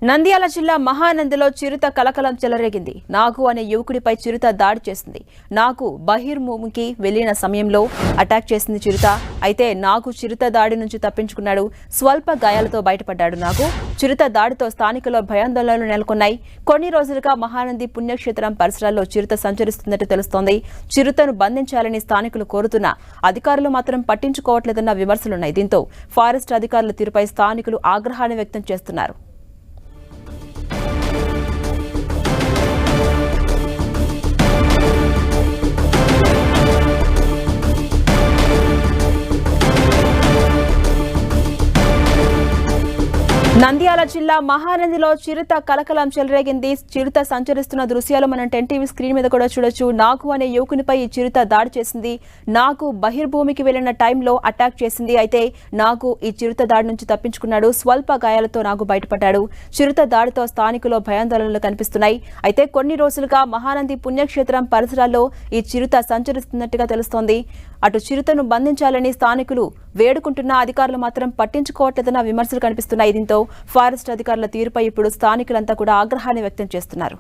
నంద్యాల జిల్లా మహానందిలో చిరుత కలకలం చెలరేగింది. నాగు అనే యువకుడిపై చిరుత దాడి చేసింది. నాగు బహిర్భూమికి వెళ్లిన సమయంలో అటాక్ చేసింది చిరుత. అయితే నాగు చిరుత దాడి నుంచి తప్పించుకున్నాడు. స్వల్ప గాయాలతో బయటపడ్డాడు నాగు. చిరుత దాడితో స్థానికుల్లో భయాందోళనలు నెలకొన్నాయి. కొన్ని రోజులుగా మహానంది పుణ్యక్షేత్రం పరిసరాల్లో చిరుత సంచరిస్తున్నట్టు తెలుస్తోంది. చిరుతను బంధించాలని స్థానికులు కోరుతున్నా అధికారులు మాత్రం పట్టించుకోవట్లేదన్న విమర్శలున్నాయి. దీంతో ఫారెస్ట్ అధికారుల తీరుపై స్థానికులు ఆగ్రహాన్ని వ్యక్తం చేస్తున్నారు. నంద్యాల జిల్లా మహానందిలో చిరుత కలకలం చెలరేగింది. చిరుత సంచరిస్తున్న దృశ్యాలు మనం 10 టీవీ స్క్రీన్ మీద కూడా చూడొచ్చు. నాగు అనే యువకునిపై ఈ చిరుత దాడి చేసింది. నాగు బహిర్భూమికి వెళ్లిన టైంలో అటాక్ చేసింది. అయితే నాగు ఈ చిరుత దాడి నుంచి తప్పించుకున్నాడు. స్వల్ప గాయాలతో నాగు బయటపడ్డాడు. చిరుత దాడితో స్థానికులు భయాందోళనలు కనిపిస్తున్నాయి. అయితే కొన్ని రోజులుగా మహానంది పుణ్యక్షేత్రం పరిసరాల్లో ఈ చిరుత సంచరిస్తున్నట్టుగా తెలుస్తోంది. అటు చిరుతను బంధించాలని స్థానికులు వేడుకుంటున్న అధికారులు మాత్రం పట్టించుకోవట్లేదన్న విమర్శలు కనిపిస్తున్నాయి. దీంతో ఫారెస్ట్ అధికారుల తీరుపై ఇప్పుడు స్థానికులంతా కూడా ఆగ్రహాన్ని వ్యక్తం చేస్తున్నారు.